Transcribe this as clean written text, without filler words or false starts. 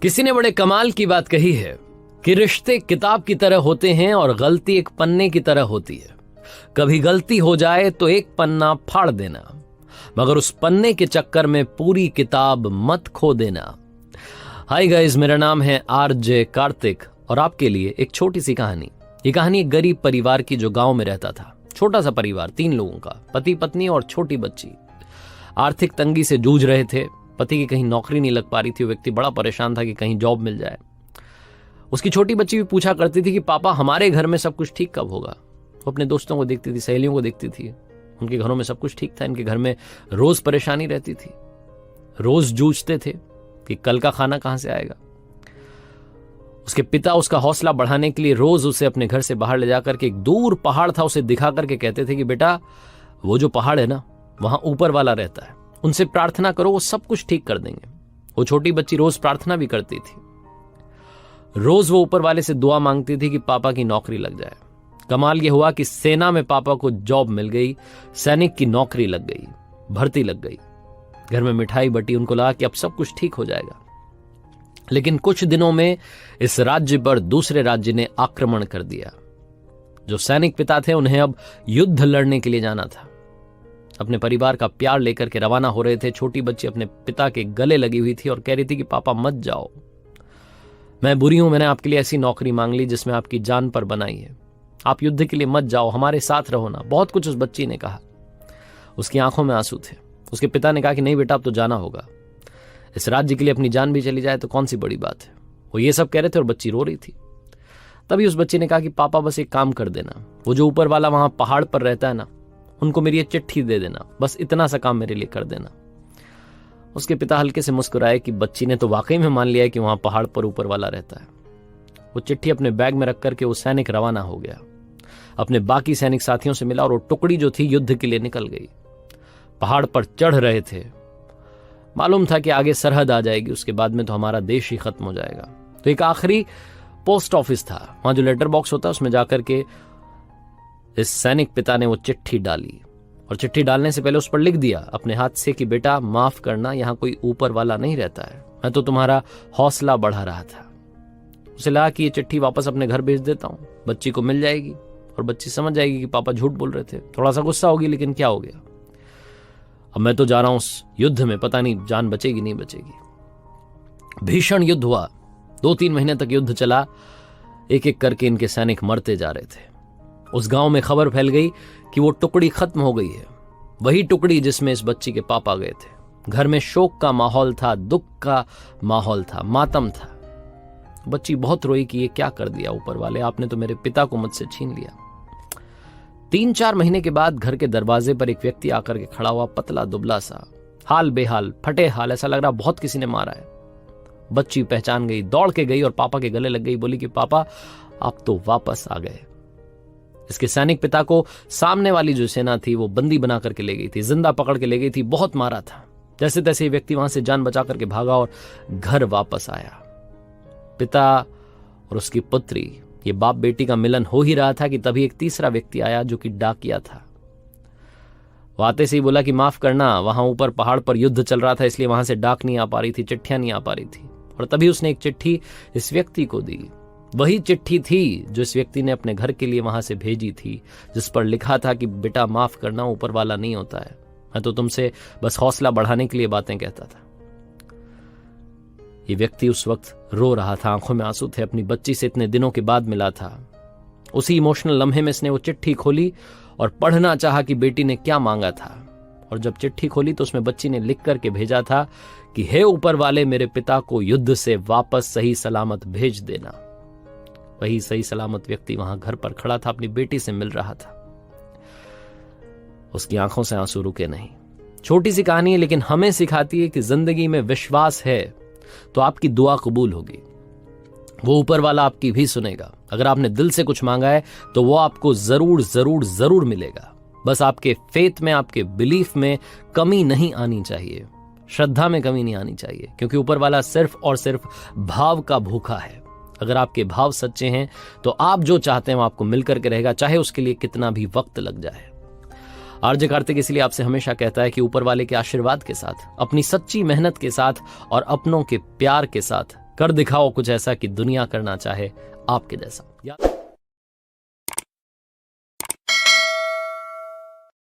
किसी ने बड़े कमाल की बात कही है कि रिश्ते किताब की तरह होते हैं और गलती एक पन्ने की तरह होती है। कभी गलती हो जाए तो एक पन्ना फाड़ देना, मगर उस पन्ने के चक्कर में पूरी किताब मत खो देना। हाय गाइस, मेरा नाम है आरजे कार्तिक और आपके लिए एक छोटी सी कहानी। ये कहानी एक गरीब परिवार की जो गांव में रहता था। छोटा सा परिवार, 3 लोगों का, पति पत्नी और छोटी बच्ची। आर्थिक तंगी से जूझ रहे थे। पति की कहीं नौकरी नहीं लग पा रही थी। वो व्यक्ति बड़ा परेशान था कि कहीं जॉब मिल जाए। उसकी छोटी बच्ची भी पूछा करती थी कि पापा, हमारे घर में सब कुछ ठीक कब होगा। वो अपने दोस्तों को देखती थी, सहेलियों को देखती थी, उनके घरों में सब कुछ ठीक था। इनके घर में रोज परेशानी रहती थी, रोज जूझते थे कि कल का खाना कहां से आएगा। उसके पिता उसका हौसला बढ़ाने के लिए रोज उसे अपने घर से बाहर ले जाकर के एक दूर पहाड़ था उसे दिखा करके कहते थे कि बेटा, वो जो पहाड़ है ना, वहां ऊपर वाला रहता है, उनसे प्रार्थना करो, वो सब कुछ ठीक कर देंगे। वो छोटी बच्ची रोज प्रार्थना भी करती थी। रोज वो ऊपर वाले से दुआ मांगती थी कि पापा की नौकरी लग जाए। कमाल यह हुआ कि सेना में पापा को जॉब मिल गई, सैनिक की नौकरी लग गई, भर्ती लग गई। घर में मिठाई बटी। उनको लगा कि अब सब कुछ ठीक हो जाएगा। लेकिन कुछ दिनों में इस राज्य पर दूसरे राज्य ने आक्रमण कर दिया। जो सैनिक पिता थे, उन्हें अब युद्ध लड़ने के लिए जाना था। अपने परिवार का प्यार लेकर के रवाना हो रहे थे। छोटी बच्ची अपने पिता के गले लगी हुई थी और कह रही थी कि पापा मत जाओ, मैं बुरी हूं, मैंने आपके लिए ऐसी नौकरी मांग ली जिसमें आपकी जान पर बनाई है। आप युद्ध के लिए मत जाओ, हमारे साथ रहो ना। बहुत कुछ उस बच्ची ने कहा। उसकी आंखों में आंसू थे। उसके पिता ने कहा कि नहीं बेटा, अब तो जाना होगा। इस राज्य के लिए अपनी जान भी चली जाए तो कौन सी बड़ी बात है। वो ये सब कह रहे थे और बच्ची रो रही थी। तभी उस बच्ची ने कहा कि पापा, बस एक काम कर देना, वो जो ऊपर वाला वहां पहाड़ पर रहता है ना, उनको मेरी ये चिट्ठी दे देना, बस इतना सा काम मेरे लिए कर देना। उसके पिता हल्के से मुस्कुराए कि बच्ची ने तो वाकई में मान लिया है कि वहां पहाड़ पर ऊपर वाला रहता है। वो चिट्ठी अपने बैग में रख करके वो सैनिक रवाना हो गया। अपने बाकी सैनिक साथियों से मिला और वो टुकड़ी जो थी युद्ध के लिए निकल गई। पहाड़ पर चढ़ रहे थे। मालूम था कि आगे सरहद आ जाएगी, उसके बाद में तो हमारा देश ही खत्म हो जाएगा। तो एक आखिरी पोस्ट ऑफिस था, वहां जो लेटर बॉक्स होता है, उसमें जाकर के इस सैनिक पिता ने वो चिट्ठी डाली। और चिट्ठी डालने से पहले उस पर लिख दिया अपने हाथ से कि बेटा, माफ करना, यहां कोई ऊपर वाला नहीं रहता है, मैं तो तुम्हारा हौसला बढ़ा रहा था। उसे लगा कि ये चिट्ठी वापस अपने घर भेज देता हूं, बच्ची को मिल जाएगी और बच्ची समझ जाएगी कि पापा झूठ बोल रहे थे। थोड़ा सा गुस्सा होगी, लेकिन क्या हो गया, अब मैं तो जा रहा हूं उस युद्ध में, पता नहीं जान बचेगी नहीं बचेगी। भीषण युद्ध हुआ। 2-3 महीने तक युद्ध चला। एक एक करके इनके सैनिक मरते जा रहे थे। उस गांव में खबर फैल गई कि वो टुकड़ी खत्म हो गई है, वही टुकड़ी जिसमें इस बच्ची के पापा गए थे। घर में शोक का माहौल था, दुख का माहौल था, मातम था। बच्ची बहुत रोई कि ये क्या कर दिया ऊपर वाले, आपने तो मेरे पिता को मुझसे छीन लिया। 3-4 महीने के बाद घर के दरवाजे पर एक व्यक्ति आकर के खड़ा हुआ, पतला दुबला सा, हाल बेहाल, फटे हाल, ऐसा लग रहा बहुत किसी ने मारा है। बच्ची पहचान गई, दौड़ के गई और पापा के गले लग गई। बोली कि पापा, आप तो वापस आ गए। इसके सैनिक पिता को सामने वाली जो सेना थी वो बंदी बना करके ले गई थी, जिंदा पकड़ के ले गई थी, बहुत मारा था। जैसे तैसे ये व्यक्ति वहां से जान बचा करके भागा और घर वापस आया। पिता और उसकी पुत्री, ये बाप बेटी का मिलन हो ही रहा था कि तभी एक तीसरा व्यक्ति आया जो कि डाकिया था। वो आते से ही बोला कि माफ करना, वहां ऊपर पहाड़ पर युद्ध चल रहा था, इसलिए वहां से डाक नहीं आ पा रही थी, चिट्ठियां नहीं आ पा रही थी। और तभी उसने एक चिट्ठी इस व्यक्ति को दी। वही चिट्ठी थी जो इस व्यक्ति ने अपने घर के लिए वहां से भेजी थी, जिस पर लिखा था कि बेटा, माफ करना, ऊपर वाला नहीं होता है, मैं तो तुमसे बस हौसला बढ़ाने के लिए बातें कहता था। ये व्यक्ति उस वक्त रो रहा था, आंखों में आंसू थे, अपनी बच्ची से इतने दिनों के बाद मिला था। उसी इमोशनल लम्हे में इसने वो चिट्ठी खोली और पढ़ना चाहा कि बेटी ने क्या मांगा था। और जब चिट्ठी खोली तो उसमें बच्ची ने लिख करके भेजा था कि हे ऊपर वाले, मेरे पिता को युद्ध से वापस सही सलामत भेज देना। वही सही सलामत व्यक्ति वहां घर पर खड़ा था, अपनी बेटी से मिल रहा था। उसकी आंखों से आंसू रुके नहीं। छोटी सी कहानी है, लेकिन हमें सिखाती है कि जिंदगी में विश्वास है तो आपकी दुआ कबूल होगी। वो ऊपर वाला आपकी भी सुनेगा। अगर आपने दिल से कुछ मांगा है तो वो आपको जरूर जरूर जरूर मिलेगा। बस आपके फेथ में, आपके बिलीफ में कमी नहीं आनी चाहिए, श्रद्धा में कमी नहीं आनी चाहिए, क्योंकि ऊपर वाला सिर्फ और सिर्फ भाव का भूखा है। अगर आपके भाव सच्चे हैं तो आप जो चाहते हैं वो आपको मिलकर के रहेगा, चाहे उसके लिए कितना भी वक्त लग जाए। आरजे कार्तिक इसलिए आपसे हमेशा कहता है कि ऊपर वाले के आशीर्वाद के साथ, अपनी सच्ची मेहनत के साथ और अपनों के प्यार के साथ कर दिखाओ कुछ ऐसा कि दुनिया करना चाहे आपके जैसा।